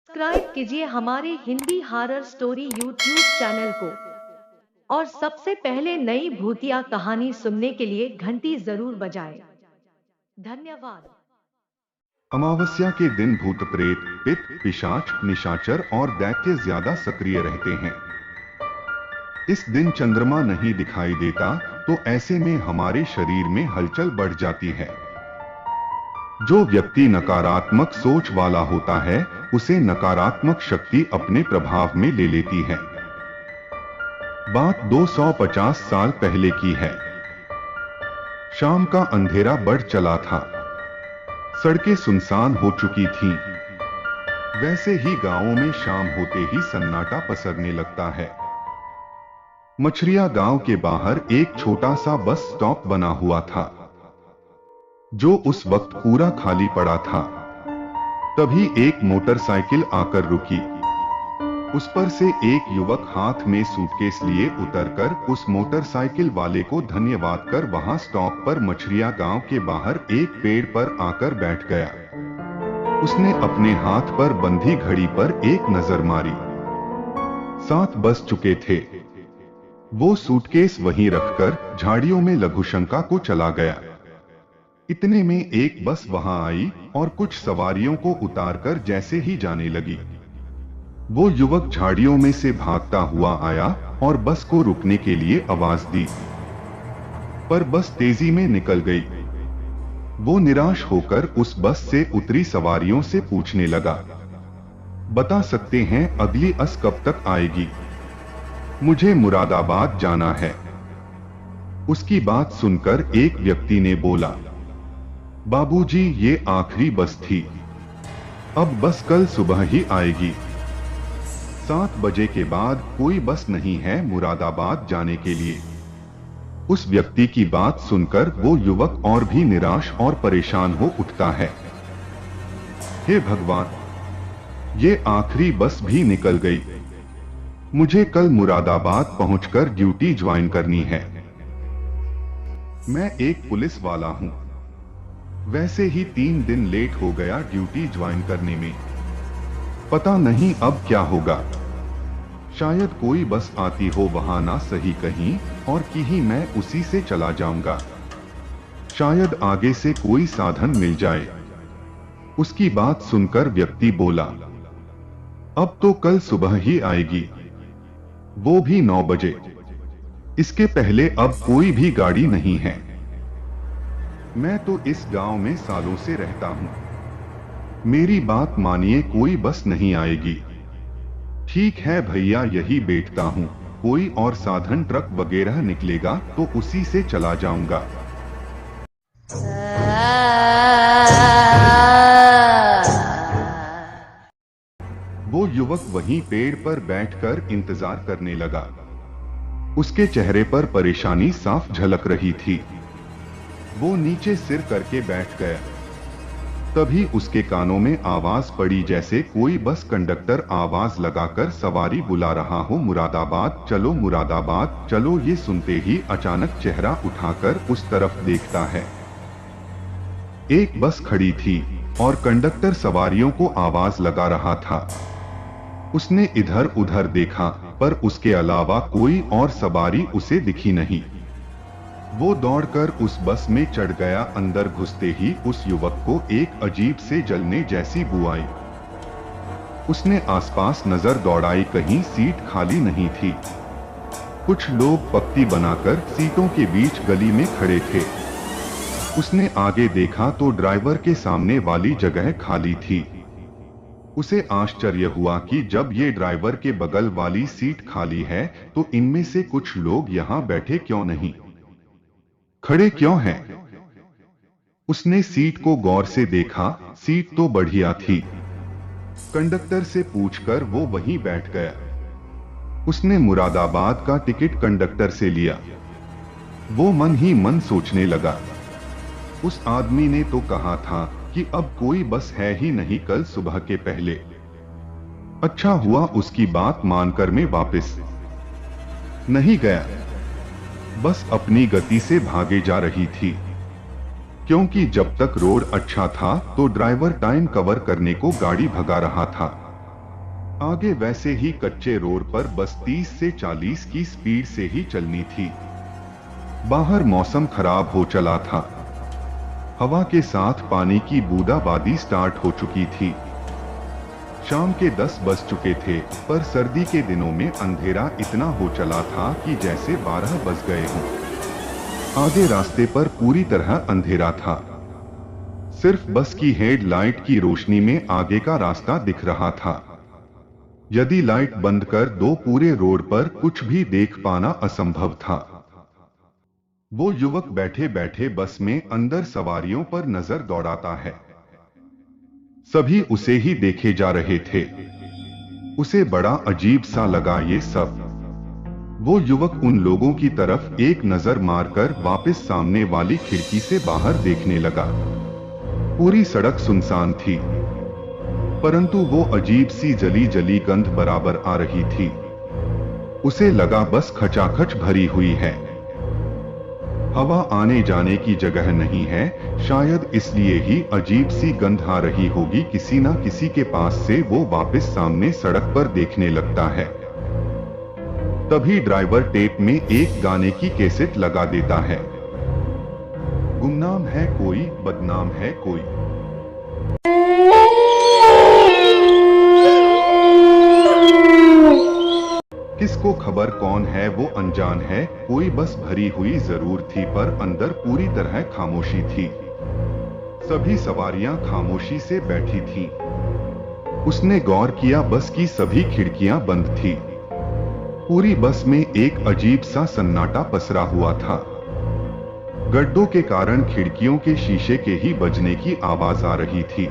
Subscribe कीजिए हमारे Hindi horror story YouTube channel को और सबसे पहले नई भूतिया कहानी सुनने के लिए घंटी जरूर बजाएं। धन्यवाद। अमावस्या के दिन भूत प्रेत, पित्त, पिशाच, निशाचर और दैत्य ज्यादा सक्रिय रहते हैं। इस दिन चंद्रमा नहीं दिखाई देता, तो ऐसे में हमारे शरीर में हलचल बढ़ जाती है। जो व्यक्ति नकारात्मक सोच वाला होता है, उसे नकारात्मक शक्ति अपने प्रभाव में ले लेती है। बात 250 साल पहले की है। शाम का अंधेरा बढ़ चला था। सड़कें सुनसान हो चुकी थीं। वैसे ही गांवों में शाम होते ही सन्नाटा पसरने लगता है। मछरिया गांव के बाहर एक छोटा सा बस स्टॉप बना हुआ था, जो उस वक्त पूरा खाली पड़ा था। तभी एक मोटरसाइकिल आकर रुकी। उस पर से एक युवक हाथ में सूटकेस लिए उतरकर उस मोटरसाइकिल वाले को धन्यवाद कर वहां स्टॉप पर मछरिया गांव के बाहर एक पेड़ पर आकर बैठ गया। उसने अपने हाथ पर बंधी घड़ी पर एक नजर मारी। 7 बज चुके थे। वो सूटकेस वहीं रखकर झाड़ियों में लघुशंका को चला गया। इतने में एक बस वहां आई और कुछ सवारियों को उतारकर जैसे ही जाने लगी, वो युवक झाड़ियों में से भागता हुआ आया और बस को रुकने के लिए आवाज दी, पर बस तेजी में निकल गई। वो निराश होकर उस बस से उतरी सवारियों से पूछने लगा, बता सकते हैं अगली बस कब तक आएगी? मुझे मुरादाबाद जाना है। उसकी बात सुनकर एक व्यक्ति ने बोला, बाबूजी, ये आखिरी बस थी, अब बस कल सुबह ही आएगी। 7 बजे के बाद कोई बस नहीं है मुरादाबाद जाने के लिए। उस व्यक्ति की बात सुनकर वो युवक और भी निराश और परेशान हो उठता है। हे भगवान, ये आखिरी बस भी निकल गई। मुझे कल मुरादाबाद पहुंचकर ड्यूटी ज्वाइन करनी है। मैं एक पुलिस वाला हूं। वैसे ही 3 दिन लेट हो गया ड्यूटी ज्वाइन करने में। पता नहीं अब क्या होगा। शायद कोई बस आती हो वहां ना सही कहीं, और कहीं मैं उसी से चला जाऊंगा। शायद आगे से कोई साधन मिल जाए। उसकी बात सुनकर व्यक्ति बोला, अब तो कल सुबह ही आएगी, वो भी 9 बजे। इसके पहले अब कोई भी गाड़ी नहीं है। मैं तो इस गांव में सालों से रहता हूं। मेरी बात मानिए, कोई बस नहीं आएगी। ठीक है भैया, यही बैठता हूं। कोई और साधन, ट्रक वगैरह निकलेगा तो उसी से चला जाऊंगा। वो युवक वहीं पेड़ पर बैठकर इंतजार करने लगा। उसके चेहरे पर परेशानी साफ झलक रही थी। वो नीचे सिर करके बैठ गया। तभी उसके कानों में आवाज पड़ी, जैसे कोई बस कंडक्टर आवाज लगाकर सवारी बुला रहा हो, मुरादाबाद चलो, मुरादाबाद चलो। ये सुनते ही अचानक चेहरा उठाकर उस तरफ देखता है। एक बस खड़ी थी और कंडक्टर सवारियों को आवाज लगा रहा था। उसने इधर उधर देखा, पर उसके अलावा कोई और सवारी उसे दिखी नहीं। वो दौड़कर उस बस में चढ़ गया। अंदर घुसते ही उस युवक को एक अजीब से जलने जैसी बू आई। उसने आसपास नजर दौड़ाई, कहीं सीट खाली नहीं थी। कुछ लोग पंक्ति बनाकर सीटों के बीच गली में खड़े थे। उसने आगे देखा तो ड्राइवर के सामने वाली जगह खाली थी। उसे आश्चर्य हुआ कि जब ये ड्राइवर के बगल वाली सीट खाली है, तो इनमें से कुछ लोग यहाँ बैठे क्यों नहीं, खड़े क्यों हैं? उसने सीट को गौर से देखा। सीट तो बढ़िया थी। कंडक्टर से पूछकर वो वहीं बैठ गया। उसने मुरादाबाद का टिकट कंडक्टर से लिया। वो मन ही मन सोचने लगा, उस आदमी ने तो कहा था कि अब कोई बस है ही नहीं कल सुबह के पहले। अच्छा हुआ उसकी बात मानकर मैं वापस नहीं गया। बस अपनी गति से भागे जा रही थी, क्योंकि जब तक रोड अच्छा था तो ड्राइवर टाइम कवर करने को गाड़ी भगा रहा था। आगे वैसे ही कच्चे रोड पर बस 30 से 40 की स्पीड से ही चलनी थी। बाहर मौसम खराब हो चला था। हवा के साथ पानी की बूंदाबांदी स्टार्ट हो चुकी थी। शाम के 10 बज चुके थे, पर सर्दी के दिनों में अंधेरा इतना हो चला था कि जैसे 12 बज गए हों। आगे रास्ते पर पूरी तरह अंधेरा था। सिर्फ बस की हेडलाइट की रोशनी में आगे का रास्ता दिख रहा था। यदि लाइट बंद कर दो पूरे रोड पर कुछ भी देख पाना असंभव था। वो युवक बैठे बैठे बस में अंदर सवारियों पर नजर दौड़ाता है। सभी उसे ही देखे जा रहे थे। उसे बड़ा अजीब सा लगा ये सब। वो युवक उन लोगों की तरफ एक नजर मारकर वापस सामने वाली खिड़की से बाहर देखने लगा। पूरी सड़क सुनसान थी, परंतु वो अजीब सी जली जली गंध बराबर आ रही थी। उसे लगा बस खचाखच भरी हुई है। हवा आने जाने की जगह नहीं है, शायद इसलिए ही अजीब सी गंध आ रही होगी। किसी ना किसी के पास से वो वापस सामने सड़क पर देखने लगता है। तभी ड्राइवर टेप में एक गाने की कैसेट लगा देता है। गुमनाम है कोई, बदनाम है कोई। किसको खबर कौन है वो अनजान है, कोई बस भरी हुई जरूर थी पर अंदर पूरी तरह खामोशी थी। सभी सवारियां खामोशी से बैठी थीं। उसने गौर किया बस की सभी खिड़कियां बंद थी। पूरी बस में एक अजीब सा सन्नाटा पसरा हुआ था। गड्ढों के कारण खिड़कियों के शीशे के ही बजने की आवाज आ रही थी।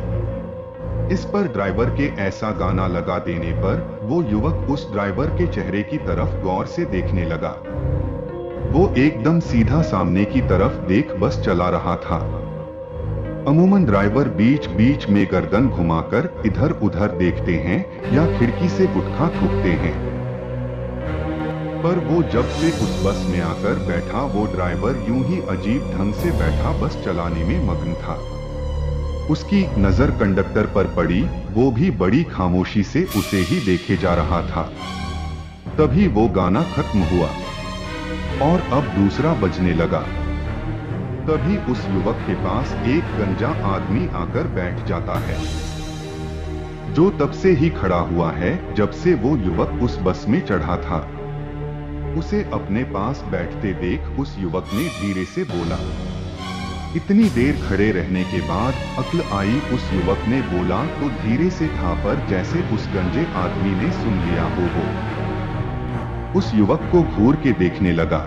इस पर ड्राइवर के ऐसा गाना लगा देने पर वो युवक उस ड्राइवर के चेहरे की तरफ गौर से देखने लगा। वो एकदम सीधा सामने की तरफ देख बस चला रहा था। अमूमन ड्राइवर बीच बीच में गर्दन घुमाकर इधर उधर देखते हैं या खिड़की से गुटखा थूकते हैं, पर वो जब से उस बस में आकर बैठा वो ड्राइवर यूं ही अजीब ढंग से बैठा बस चलाने में मग्न था। उसकी नजर कंडक्टर पर पड़ी, वो भी बड़ी खामोशी से उसे ही देखे जा रहा था। तभी वो गाना खत्म हुआ और अब दूसरा बजने लगा। तभी उस युवक के पास एक गंजा आदमी आकर बैठ जाता है, जो तब से ही खड़ा हुआ है जब से वो युवक उस बस में चढ़ा था। उसे अपने पास बैठते देख उस युवक ने धीरे से बोला। इतनी देर खड़े रहने के बाद अक्ल आई उस युवक ने बोला तो धीरे से था, पर जैसे उस गंजे आदमी ने सुन लिया हो। उस युवक को घूर के देखने लगा,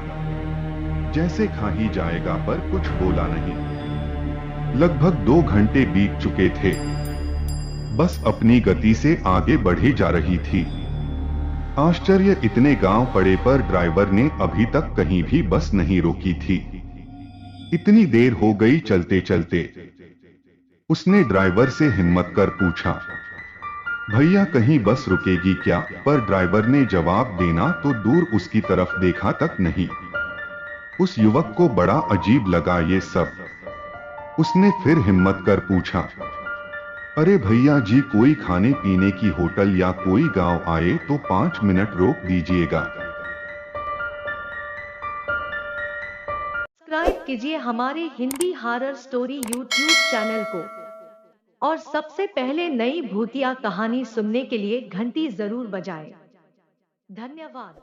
जैसे खा ही जाएगा, पर कुछ बोला नहीं। लगभग 2 घंटे बीत चुके थे। बस अपनी गति से आगे बढ़ी जा रही थी। आश्चर्य इतने गांव पड़े पर ड्राइवर ने अभी तक कहीं भी बस नहीं रोकी थी। इतनी देर हो गई चलते चलते। उसने ड्राइवर से हिम्मत कर पूछा, भैया कहीं बस रुकेगी क्या? पर ड्राइवर ने जवाब देना तो दूर उसकी तरफ देखा तक नहीं। उस युवक को बड़ा अजीब लगा ये सब। उसने फिर हिम्मत कर पूछा, अरे भैया जी कोई खाने पीने की होटल या कोई गांव आए तो 5 मिनट रोक दीजिएगा। सब्सक्राइब कीजिए हमारे Hindi horror story YouTube channel को और सबसे पहले नई भूतिया कहानी सुनने के लिए घंटी जरूर बजाएं। धन्यवाद।